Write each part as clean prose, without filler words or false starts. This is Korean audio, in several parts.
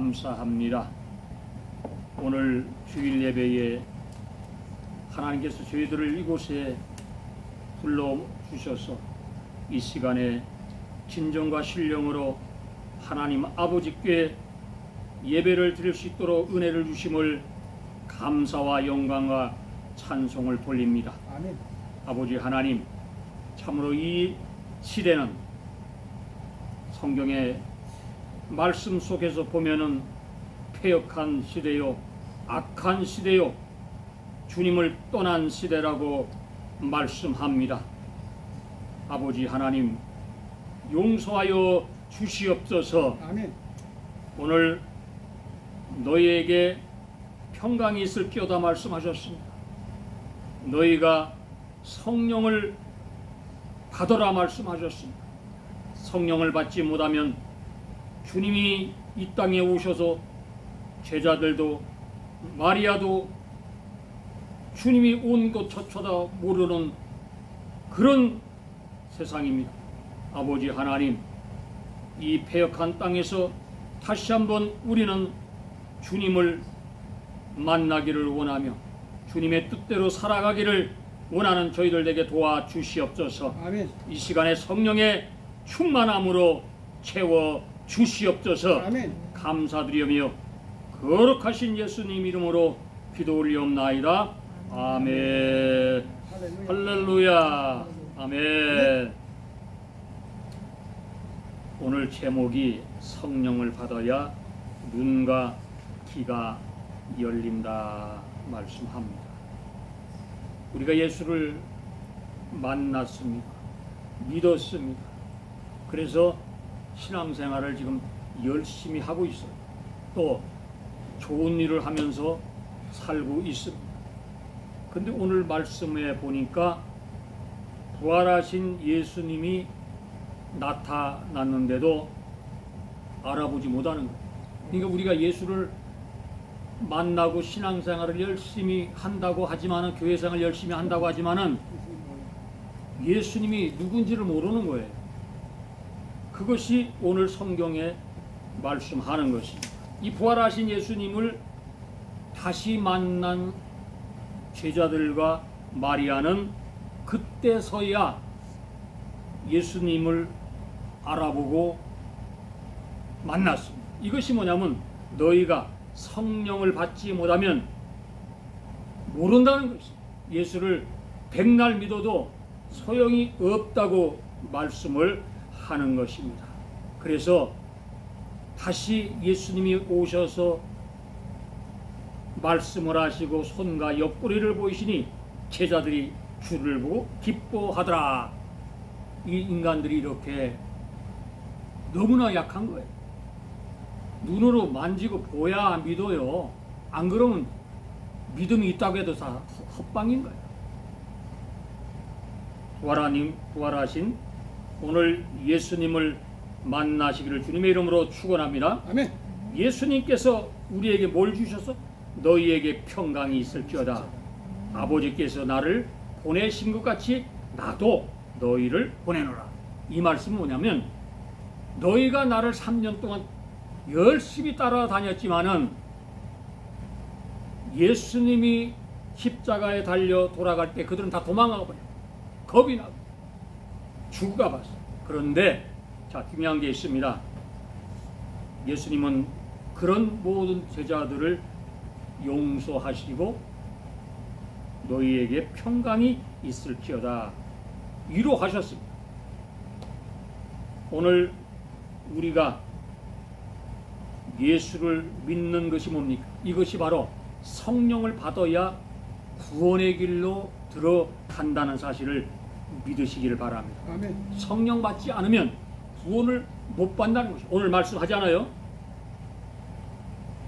감사합니다. 오늘 주일 예배에 하나님께서 저희들을 이곳에 불러주셔서 이 시간에 진정과 신령으로 하나님 아버지께 예배를 드릴 수 있도록 은혜를 주심을 감사와 영광과 찬송을 돌립니다. 아멘. 아버지 하나님, 참으로 이 시대는 성경의 말씀 속에서 보면은 패역한 시대요, 악한 시대요, 주님을 떠난 시대라고 말씀합니다. 아버지 하나님, 용서하여 주시옵소서. 아멘. 오늘 너희에게 평강이 있을지어다 말씀하셨습니다. 너희가 성령을 받으라 말씀하셨습니다. 성령을 받지 못하면 주님이 이 땅에 오셔서 제자들도 마리아도 주님이 온 곳 저쳐다 모르는 그런 세상입니다. 아버지 하나님, 이 패역한 땅에서 다시 한번 우리는 주님을 만나기를 원하며 주님의 뜻대로 살아가기를 원하는 저희들에게 도와주시옵소서. 아멘. 이 시간에 성령의 충만함으로 채워 주시옵소서. 아멘. 감사드리며 거룩하신 예수님 이름으로 기도 올리옵나이다. 아멘. 할렐루야. 아멘. 오늘 제목이 성령을 받아야 눈과 귀가 열린다 말씀합니다. 우리가 예수를 만났습니다. 믿었습니다. 그래서 신앙생활을 지금 열심히 하고 있어요. 또 좋은 일을 하면서 살고 있습니다. 근데 오늘 말씀에 보니까 부활하신 예수님이 나타났는데도 알아보지 못하는 거예요. 그러니까 우리가 예수를 만나고 신앙생활을 열심히 한다고 하지만은, 교회생활을 열심히 한다고 하지만은 예수님이 누군지를 모르는 거예요. 그것이 오늘 성경에 말씀하는 것입니다. 이 부활하신 예수님을 다시 만난 제자들과 마리아는 그때서야 예수님을 알아보고 만났습니다. 이것이 뭐냐면 너희가 성령을 받지 못하면 모른다는 것입니다. 예수를 백날 믿어도 소용이 없다고 말씀을 하는 것입니다. 그래서 다시 예수님이 오셔서 말씀을 하시고 손과 옆구리를 보이시니 제자들이 주를 보고 기뻐하더라. 이 인간들이 이렇게 너무나 약한 거예요. 눈으로 만지고 보야 믿어요. 안 그러면 믿음이 있다고 해도 다 헛방인 거예요. 부활하신 오늘 예수님을 만나시기를 주님의 이름으로 축원합니다. 아멘. 예수님께서 우리에게 뭘 주셔서 너희에게 평강이 있을지어다. 아버지께서 나를 보내신 것 같이 나도 너희를 보내노라. 이 말씀은 뭐냐면 너희가 나를 3년 동안 열심히 따라다녔지만은 예수님이 십자가에 달려 돌아갈 때 그들은 다 도망가 버려요. 겁이 나고 죽어가 봤어요. 그런데 자, 중요한 게 있습니다. 예수님은 그런 모든 제자들을 용서하시고 너희에게 평강이 있을지어다 위로하셨습니다. 오늘 우리가 예수를 믿는 것이 뭡니까? 이것이 바로 성령을 받아야 구원의 길로 들어간다는 사실을 믿으시기를 바랍니다. 아멘. 성령 받지 않으면 구원을 못 받는다는 것이죠. 오늘 말씀하잖아요.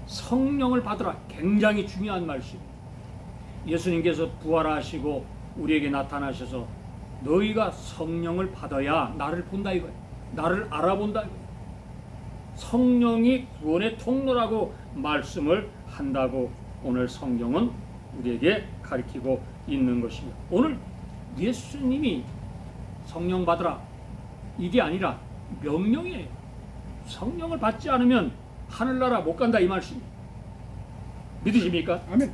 성령을 받으라. 굉장히 중요한 말씀입니다. 예수님께서 부활하시고 우리에게 나타나셔서 너희가 성령을 받아야 나를 본다 이거예요. 나를 알아본다 이거예요. 성령이 구원의 통로라고 말씀을 한다고 오늘 성경은 우리에게 가르치고 있는 것입니다. 오늘 예수님이 성령 받으라 이게 아니라 명령이에요. 성령을 받지 않으면 하늘나라 못 간다 이 말씀. 믿으십니까? 아멘.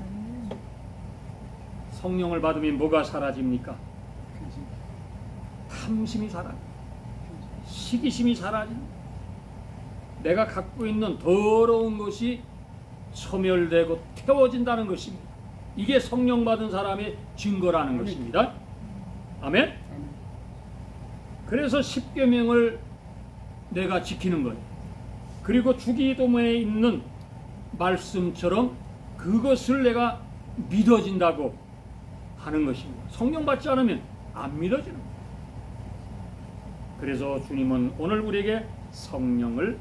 성령을 받으면 뭐가 사라집니까? 탐심이 사라집니다. 시기심이 사라집니다. 내가 갖고 있는 더러운 것이 소멸되고 태워진다는 것입니다. 이게 성령 받은 사람의 증거라는 아멘. 것입니다. 아멘? 아멘. 그래서 십계명을 내가 지키는 거예요. 그리고 주기도문에 있는 말씀처럼 그것을 내가 믿어진다고 하는 것입니다. 성령 받지 않으면 안 믿어지는 거예요. 그래서 주님은 오늘 우리에게 성령을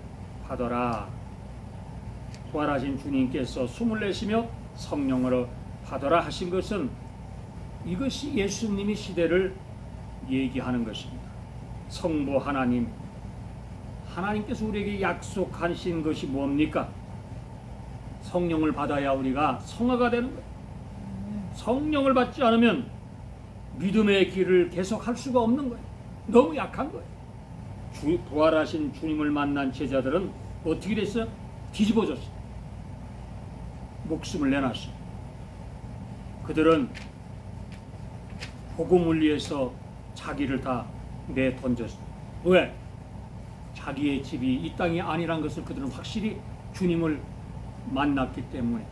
받아라. 부활하신 주님께서 숨을 내쉬며 성령으로 받아라 하신 것은 이것이 예수님의 시대를 얘기하는 것입니다. 성부 하나님, 하나님께서 우리에게 약속하신 것이 뭡니까? 성령을 받아야 우리가 성화가 되는 거예요. 성령을 받지 않으면 믿음의 길을 계속할 수가 없는 거예요. 너무 약한 거예요. 부활하신 주님을 만난 제자들은 어떻게 됐어요? 뒤집어졌어요. 목숨을 내놨어요. 그들은 복음을 위해서 자기를 다 내던졌어요. 왜? 자기의 집이 이 땅이 아니란 것을 그들은 확실히 주님을 만났기 때문에.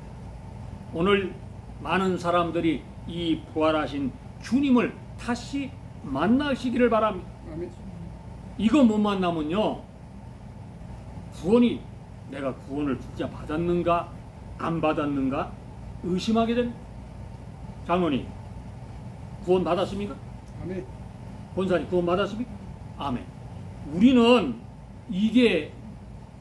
오늘 많은 사람들이 이 부활하신 주님을 다시 만나시기를 바랍니다. 아멘. 이거 못 만나면요, 구원이 내가 구원을 진짜 받았는가 안 받았는가 의심하게 됩니다. 장로님 구원 받았습니까? 아멘. 본사님 구원 받았습니까? 아멘. 우리는 이게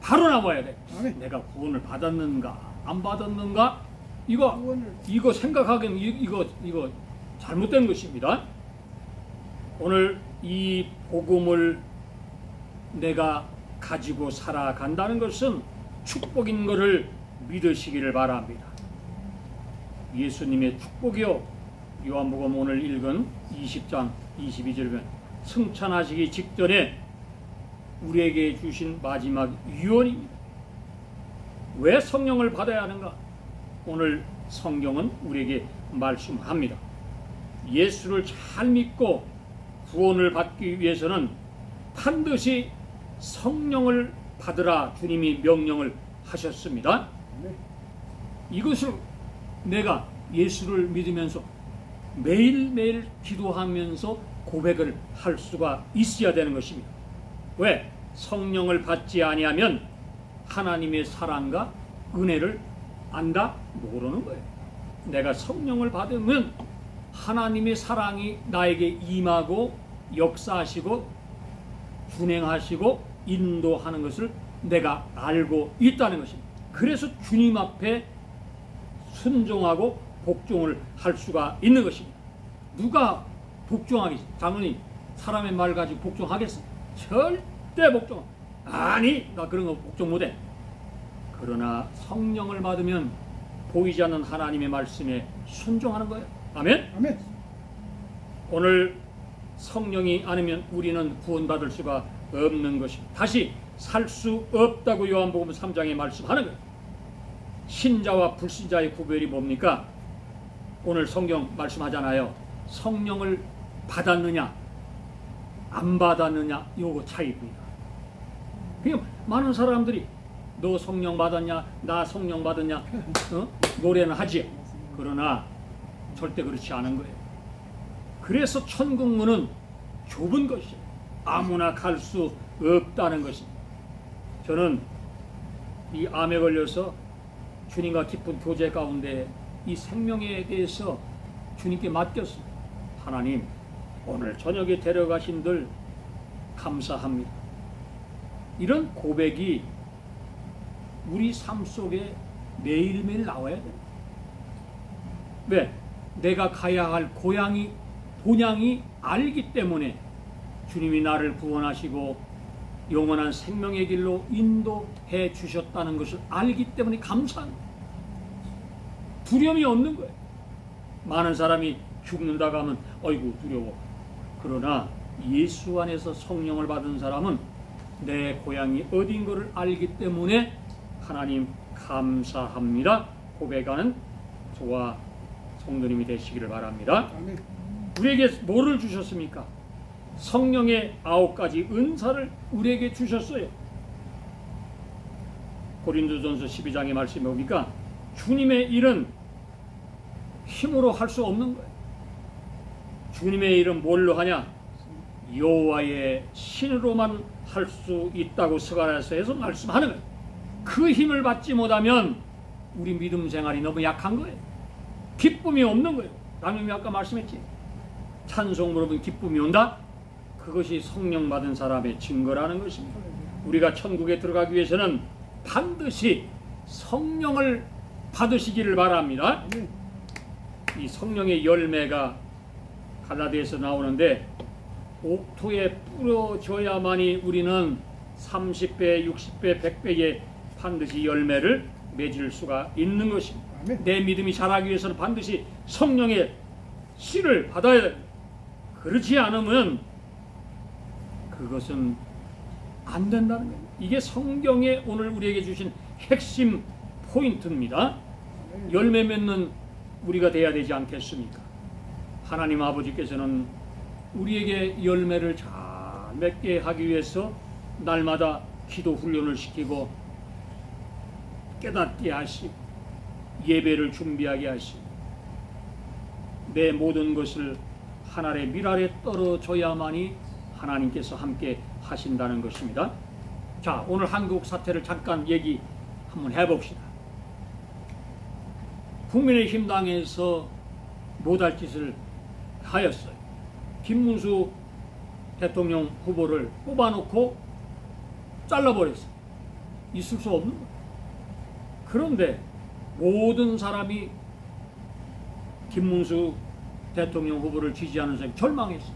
바로 나와야 돼. 아멘. 내가 구원을 받았는가 안 받았는가 이거 구원을 생각하기엔 이거 잘못된 것입니다. 오늘 이 복음을 내가 가지고 살아간다는 것은 축복인 것을 믿으시기를 바랍니다. 예수님의 축복이요, 요한복음 오늘 읽은 20장 22절면 승천하시기 직전에 우리에게 주신 마지막 유언입니다. 왜 성령을 받아야 하는가? 오늘 성경은 우리에게 말씀합니다. 예수를 잘 믿고 구원을 받기 위해서는 반드시 성령을 받으라 주님이 명령을 하셨습니다. 이것을 내가 예수를 믿으면서 매일매일 기도하면서 고백을 할 수가 있어야 되는 것입니다. 왜? 성령을 받지 아니하면 하나님의 사랑과 은혜를 안다? 모르는 거예요. 내가 성령을 받으면 하나님의 사랑이 나에게 임하고 역사하시고 준행하시고 인도하는 것을 내가 알고 있다는 것입니다. 그래서 주님 앞에 순종하고 복종을 할 수가 있는 것입니다. 누가 복종하겠어요? 장로님, 사람의 말 가지고 복종하겠어요? 절대 복종. 아니, 나 그런 거 복종 못해. 그러나 성령을 받으면 보이지 않는 하나님의 말씀에 순종하는 거예요. 아멘? 아멘. 오늘 성령이 아니면 우리는 구원받을 수가 없는 것입니다. 다시 살 수 없다고 요한복음 3장에 말씀하는 거예요. 신자와 불신자의 구별이 뭡니까? 오늘 성경 말씀하잖아요. 성령을 받았느냐 안 받았느냐 요거 차이입니다. 그냥 많은 사람들이 너 성령 받았냐 나 성령 받았냐 노래는 하지. 그러나 절대 그렇지 않은 거예요. 그래서 천국문은 좁은 것이에요. 아무나 갈 수 없다는 것입니다. 저는 이 암에 걸려서 주님과 깊은 교제 가운데 이 생명에 대해서 주님께 맡겼습니다. 하나님, 오늘 저녁에 데려가신들 감사합니다. 이런 고백이 우리 삶 속에 매일매일 나와야 됩니다. 왜? 내가 가야 할 본향이 알기 때문에 주님이 나를 구원하시고 영원한 생명의 길로 인도해 주셨다는 것을 알기 때문에 감사한 거예요. 두려움이 없는 거예요. 많은 사람이 죽는다고 하면 어이구 두려워. 그러나 예수 안에서 성령을 받은 사람은 내 고향이 어딘 거를 알기 때문에 하나님 감사합니다 고백하는 저와 성도님이 되시기를 바랍니다. 아멘. 우리에게 뭐를 주셨습니까? 성령의 9가지 은사를 우리에게 주셨어요. 고린도전서 12장의 말씀에 보니까 주님의 일은 힘으로 할 수 없는 거예요. 주님의 일은 뭘로 하냐? 여호와의 신으로만 할 수 있다고 스가랴서에서 말씀하는 거예요. 그 힘을 받지 못하면 우리 믿음 생활이 너무 약한 거예요. 기쁨이 없는 거예요. 라면이 아까 말씀했지. 찬송 부르면 기쁨이 온다. 그것이 성령 받은 사람의 증거라는 것입니다. 우리가 천국에 들어가기 위해서는 반드시 성령을 받으시기를 바랍니다. 이 성령의 열매가 갈라디아에서 나오는데 옥토에 뿌려져야만이 우리는 30배, 60배, 100배의 반드시 열매를 맺을 수가 있는 것입니다. 아멘. 내 믿음이 자라기 위해서는 반드시 성령의 씨를 받아야 됩니다. 그렇지 않으면 그것은 안 된다는 거예요. 이게 성경에 오늘 우리에게 주신 핵심 포인트입니다. 열매 맺는 우리가 돼야 되지 않겠습니까? 하나님 아버지께서는 우리에게 열매를 잘 맺게 하기 위해서 날마다 기도 훈련을 시키고 깨닫게 하시고 예배를 준비하게 하시고 내 모든 것을 하늘의 밀 아래 떨어져야만이 하나님께서 함께 하신다는 것입니다. 자, 오늘 한국 사태를 잠깐 얘기 한번 해봅시다. 국민의힘 당에서 못할 짓을 하였어요. 김문수 대통령 후보를 뽑아놓고 잘라버렸어요. 있을 수 없는 거예요. 그런데 모든 사람이 김문수 대통령 후보를 지지하는 사람이 절망했어요.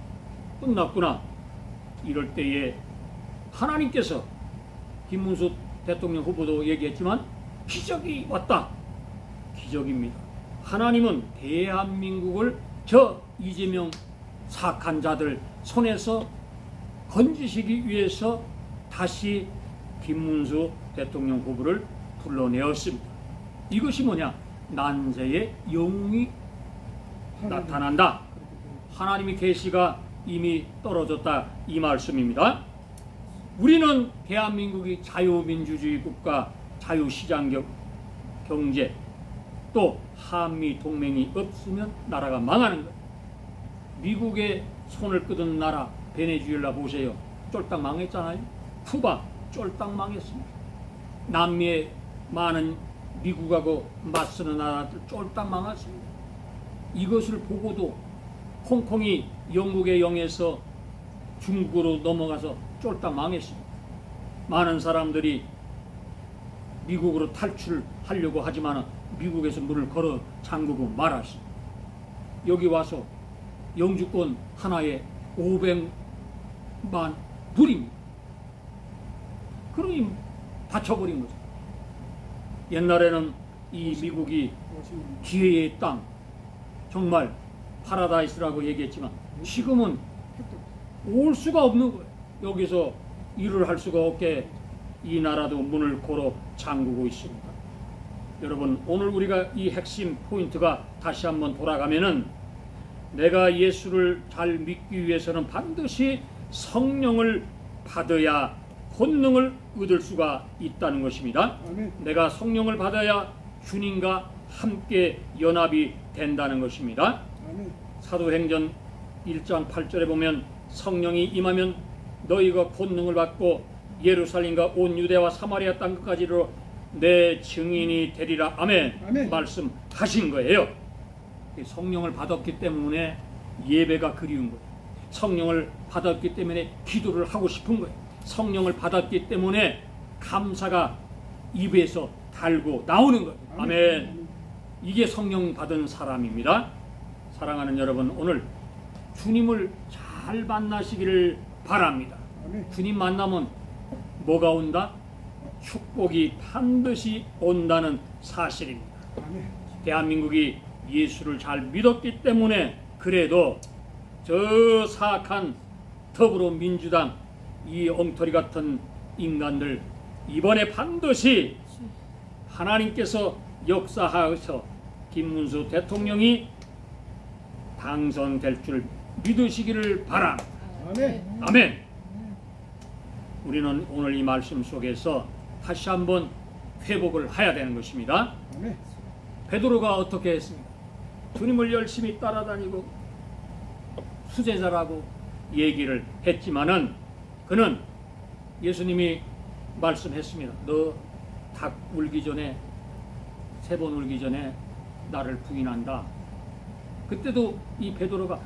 끝났구나. 이럴 때에 하나님께서 김문수 대통령 후보도 얘기했지만 기적이 왔다. 기적입니다. 하나님은 대한민국을 저 이재명 사악한 자들 손에서 건지시기 위해서 다시 김문수 대통령 후보를 불러내었습니다. 이것이 뭐냐? 난세의 영웅이 나타난다. 하나님의 계시가 이미 떨어졌다 이 말씀입니다. 우리는 대한민국이 자유민주주의 국가, 자유시장 경제, 또 한미 동맹이 없으면 나라가 망하는 거예요. 미국의 손을 끄던 나라 베네수엘라 보세요. 쫄딱 망했잖아요. 쿠바 쫄딱 망했습니다. 남미에 많은 미국하고 맞서는 나라들 쫄딱 망했습니다. 이것을 보고도 홍콩이 영국의 영에서 중국으로 넘어가서 쫄딱 망했습니다. 많은 사람들이 미국으로 탈출하려고 하지만 미국에서 문을 걸어 잠그고 말았습니다. 여기 와서 영주권 하나에 500만 불입니다. 그러니 다쳐버린 거죠. 옛날에는 이 미국이 기회의 땅, 정말 파라다이스라고 얘기했지만 지금은 올 수가 없는 거예요. 여기서 일을 할 수가 없게 이 나라도 문을 걸어 잠그고 있습니다. 여러분, 오늘 우리가 이 핵심 포인트가 다시 한번 돌아가면은 내가 예수를 잘 믿기 위해서는 반드시 성령을 받아야 권능을 얻을 수가 있다는 것입니다. 아멘. 내가 성령을 받아야 주님과 함께 연합이 된다는 것입니다. 아멘. 사도행전 1장 8절에 보면 성령이 임하면 너희가 권능을 받고 예루살렘과 온 유대와 사마리아 땅 끝까지로 내 증인이 되리라. 아멘. 아멘. 말씀하신 거예요. 성령을 받았기 때문에 예배가 그리운 거예요. 성령을 받았기 때문에 기도를 하고 싶은 거예요. 성령을 받았기 때문에 감사가 입에서 달고 나오는 거예요. 아멘. 이게 성령 받은 사람입니다. 사랑하는 여러분, 오늘 주님을 잘 만나시기를 바랍니다. 아멘. 주님 만나면 뭐가 온다? 축복이 반드시 온다는 사실입니다. 아멘. 대한민국이 예수를 잘 믿었기 때문에 그래도 저 사악한 더불어민주당 이 엉터리 같은 인간들 이번에 반드시 하나님께서 역사하셔서 김문수 대통령이 당선될 줄 믿으시기를 바랍니다. 아멘. 아멘. 우리는 오늘 이 말씀 속에서 다시 한번 회복을 해야 되는 것입니다. 아멘. 베드로가 어떻게 했습니까? 주님을 열심히 따라다니고 수제자라고 얘기를 했지만은 그는 예수님이 말씀했습니다. 너 닭 울기 전에 3번 울기 전에 나를 부인한다. 그때도 이 베드로가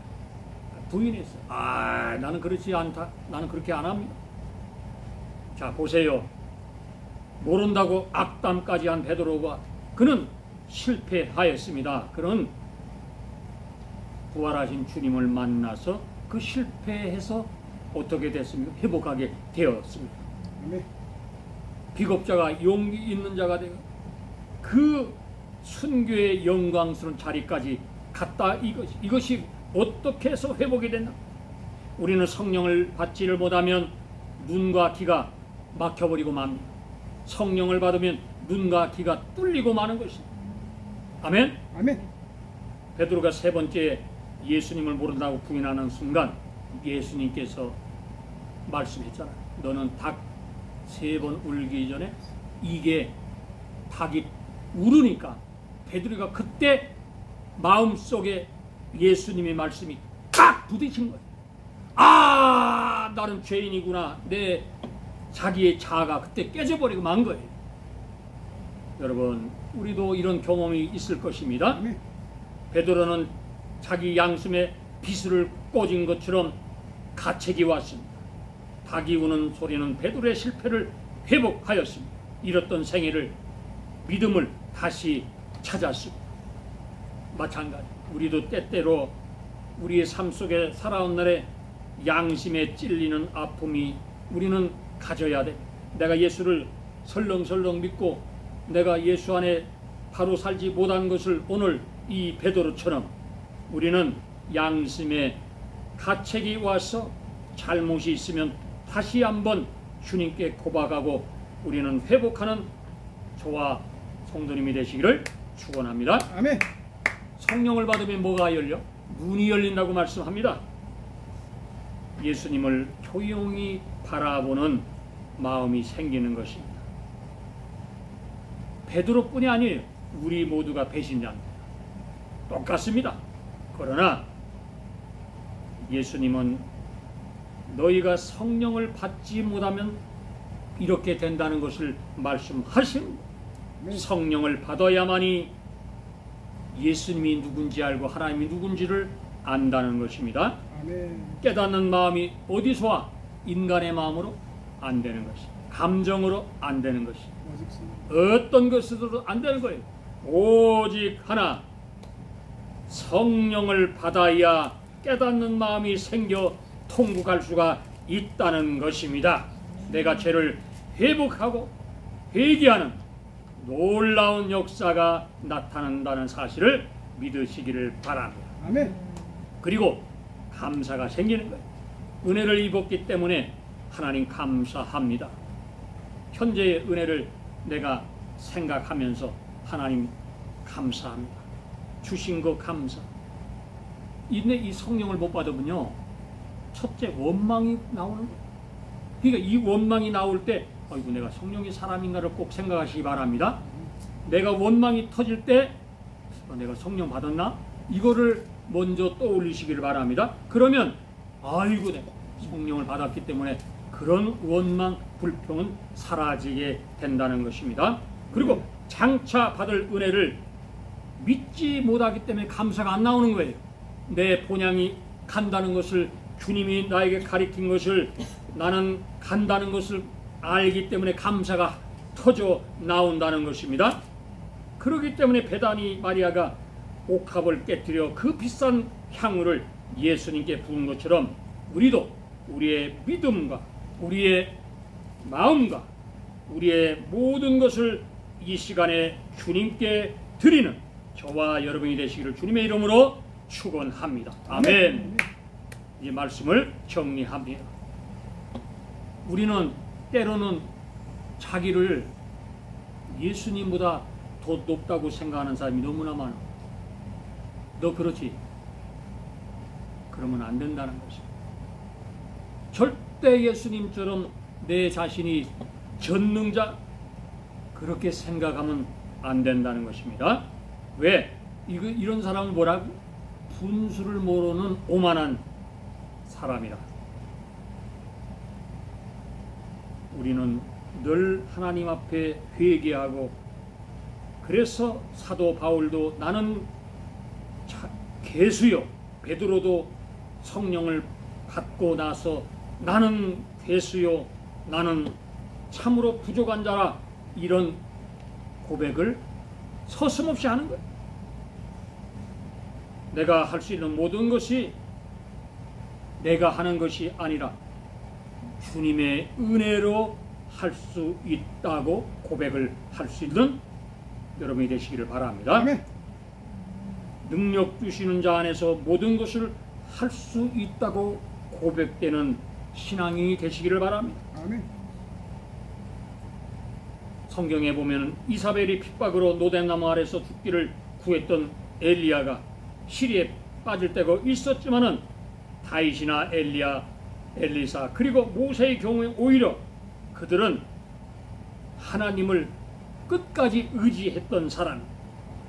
부인했어요. 나는 그렇지 않다. 나는 그렇게 안 합니다. 자, 보세요. 모른다고 악담까지 한 베드로가 그는 실패하였습니다. 그는 부활하신 주님을 만나서 그 실패해서 어떻게 됐습니까? 회복하게 되었습니다. 아멘. 비겁자가 용기 있는 자가 되어 그 순교의 영광스러운 자리까지 갔다. 이것이 어떻게 해서 회복이 됐나? 우리는 성령을 받지를 못하면 눈과 귀가 막혀버리고 맙니다. 성령을 받으면 눈과 귀가 뚫리고 마는 것입니다. 아멘? 아멘. 베드로가 3번째 예수님을 모른다고 부인하는 순간 예수님께서 말씀했잖아요. 너는 닭 3번 울기 전에 이게 닭이 울으니까 베드로가 그때 마음속에 예수님의 말씀이 딱 부딪힌 거예요. 나는 죄인이구나. 내 자기의 자아가 그때 깨져버리고 만 거예요. 여러분, 우리도 이런 경험이 있을 것입니다. 아멘. 베드로는 자기 양심에 비수를 꽂은 것처럼 가책이 왔습니다. 닭이 우는 소리는 베드로의 실패를 회복하였습니다. 잃었던 생애를 믿음을 다시 찾았습니다. 마찬가지 우리도 때때로 우리의 삶 속에 살아온 날에 양심에 찔리는 아픔이 우리는 가져야 돼. 내가 예수를 설렁설렁 믿고 내가 예수 안에 바로 살지 못한 것을 오늘 이 베드로처럼 우리는 양심에 가책이 와서 잘못이 있으면 다시 한번 주님께 고백하고 우리는 회복하는 저와 성도님이 되시기를 축원합니다. 아멘. 성령을 받으면 뭐가 열려? 눈이 열린다고 말씀합니다. 예수님을 조용히 바라보는 마음이 생기는 것입니다. 베드로뿐이 아니에요. 우리 모두가 배신자입니다. 똑같습니다. 그러나 예수님은 너희가 성령을 받지 못하면 이렇게 된다는 것을 말씀하십니다. 성령을 받아야만이 예수님이 누군지 알고 하나님이 누군지를 안다는 것입니다. 아멘. 깨닫는 마음이 어디서 와? 인간의 마음으로 안 되는 것이, 감정으로 안 되는 것이, 어떤 것으로도 안 되는 거예요. 오직 하나, 성령을 받아야 깨닫는 마음이 생겨 통곡할 수가 있다는 것입니다. 내가 죄를 회복하고 회개하는 놀라운 역사가 나타난다는 사실을 믿으시기를 바랍니다. 아멘. 그리고 감사가 생기는 거예요. 은혜를 입었기 때문에 하나님 감사합니다. 현재의 은혜를 내가 생각하면서 하나님 감사합니다. 주신 거 감사. 이 성령을 못 받으면요, 첫째 원망이 나오는 거예요. 그러니까 이 원망이 나올 때 아이고 내가 성령의 사람인가를 꼭 생각하시기 바랍니다. 내가 원망이 터질 때 내가 성령 받았나? 이거를 먼저 떠올리시기를 바랍니다. 그러면 아이고 내가 성령을 받았기 때문에 그런 원망, 불평은 사라지게 된다는 것입니다. 그리고 장차 받을 은혜를 믿지 못하기 때문에 감사가 안 나오는 거예요. 내 본향이 간다는 것을, 주님이 나에게 가리킨 것을 나는 간다는 것을 알기 때문에 감사가 터져 나온다는 것입니다. 그렇기 때문에 베다니 마리아가 옥합을 깨뜨려 그 비싼 향유를 예수님께 부은 것처럼 우리도 우리의 믿음과 우리의 마음과 우리의 모든 것을 이 시간에 주님께 드리는 저와 여러분이 되시기를 주님의 이름으로 축원합니다. 아멘. 이 말씀을 정리합니다. 우리는 때로는 자기를 예수님보다 더 높다고 생각하는 사람이 너무나 많아. 너 그렇지? 그러면 안 된다는 것이야. 절대 예수님처럼 내 자신이 전능자 그렇게 생각하면 안 된다는 것입니다. 왜? 이런 사람은 뭐라고? 분수를 모르는 오만한 사람이라. 우리는 늘 하나님 앞에 회개하고, 그래서 사도 바울도 나는 괴수요, 베드로도 성령을 받고 나서 나는 괴수요, 나는 참으로 부족한 자라, 이런 고백을 서슴없이 하는 거예요. 내가 할 수 있는 모든 것이 내가 하는 것이 아니라 주님의 은혜로 할 수 있다고 고백을 할 수 있는 여러분이 되시기를 바랍니다. 아멘. 능력 주시는 자 안에서 모든 것을 할 수 있다고 고백되는 신앙이 되시기를 바랍니다. 아멘. 성경에 보면 이사벨이 핍박으로 노덴나무 아래서 죽기를 구했던 엘리야가 시리에 빠질 때가 있었지만은 다윗이나 엘리야, 엘리사 그리고 모세의 경우에 오히려 그들은 하나님을 끝까지 의지했던 사람,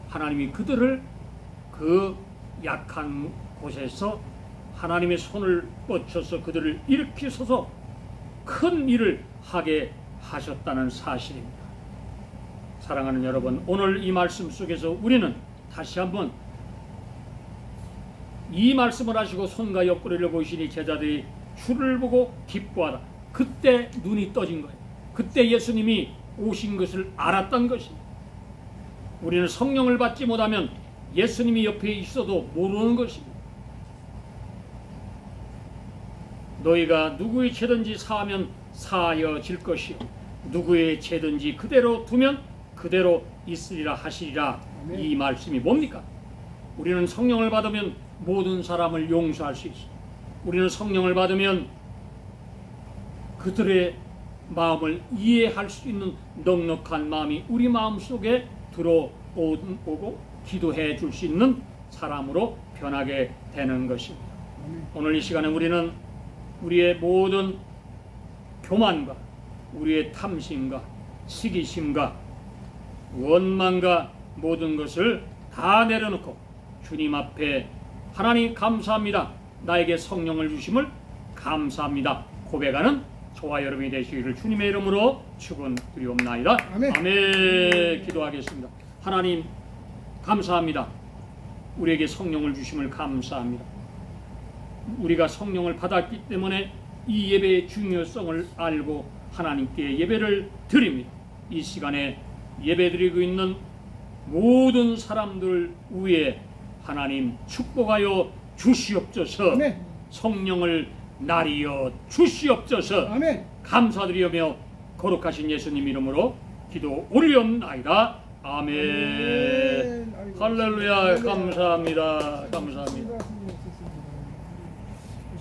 하나님이 그들을 그 약한 곳에서 하나님의 손을 뻗쳐서 그들을 일으키셔서 큰 일을 하게 하셨다는 사실입니다. 사랑하는 여러분, 오늘 이 말씀 속에서 우리는 다시 한번 이 말씀을 하시고 손과 옆구리를 보시니 제자들이 주를 보고 기뻐하다. 그때 눈이 떠진 거예요. 그때 예수님이 오신 것을 알았던 것입니다. 우리는 성령을 받지 못하면 예수님이 옆에 있어도 모르는 것입니다. 너희가 누구의 죄든지 사하면 사하여질 것이요 누구의 죄든지 그대로 두면 그대로 있으리라 하시리라. 아멘. 이 말씀이 뭡니까? 우리는 성령을 받으면 모든 사람을 용서할 수 있어요. 우리는 성령을 받으면 그들의 마음을 이해할 수 있는 넉넉한 마음이 우리 마음속에 들어오고 기도해 줄 수 있는 사람으로 변하게 되는 것입니다. 오늘 이 시간에 우리는 우리의 모든 교만과 우리의 탐심과 시기심과 원망과 모든 것을 다 내려놓고 주님 앞에 하나님 감사합니다, 나에게 성령을 주심을 감사합니다 고백하는 저와 여러분이 되시기를 주님의 이름으로 축원드리옵나이다. 아멘. 아멘. 기도하겠습니다. 하나님 감사합니다. 우리에게 성령을 주심을 감사합니다. 우리가 성령을 받았기 때문에 이 예배의 중요성을 알고 하나님께 예배를 드립니다. 이 시간에 예배드리고 있는 모든 사람들 위에 하나님 축복하여 주시옵소서. 아멘. 성령을 나리여 주시옵소서. 아멘. 감사드리며 거룩하신 예수님 이름으로 기도 올리옵나이다. 아멘. 아멘. 아이고, 할렐루야. 할렐루야. 감사합니다. 감사합니다.